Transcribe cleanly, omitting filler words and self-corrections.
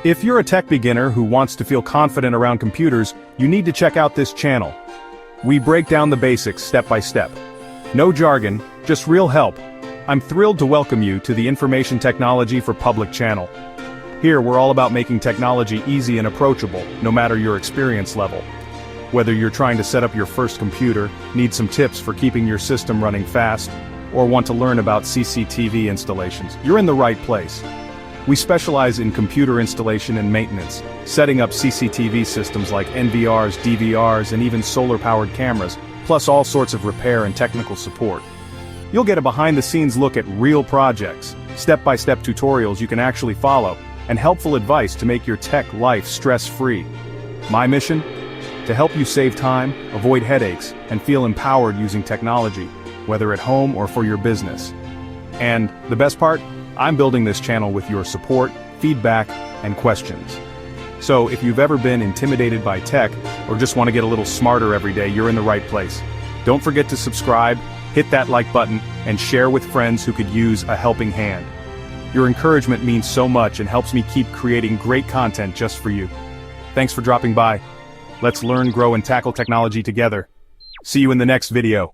If you're a tech beginner who wants to feel confident around computers, you need to check out this channel. We break down the basics step by step. No jargon, just real help. I'm thrilled to welcome you to the Information Technology for Public channel. Here we're all about making technology easy and approachable, no matter your experience level. Whether you're trying to set up your first computer, need some tips for keeping your system running fast, or want to learn about CCTV installations, you're in the right place. We specialize in computer installation and maintenance, setting up CCTV systems like NVRs, DVRs, and even solar-powered cameras, plus all sorts of repair and technical support. You'll get a behind-the-scenes look at real projects, step-by-step tutorials you can actually follow, and helpful advice to make your tech life stress-free. My mission? To help you save time, avoid headaches, and feel empowered using technology, whether at home or for your business. And the best part? I'm building this channel with your support, feedback, and questions. So if you've ever been intimidated by tech, or just want to get a little smarter every day, you're in the right place. Don't forget to subscribe, hit that like button, and share with friends who could use a helping hand. Your encouragement means so much and helps me keep creating great content just for you. Thanks for dropping by. Let's learn, grow, and tackle technology together. See you in the next video.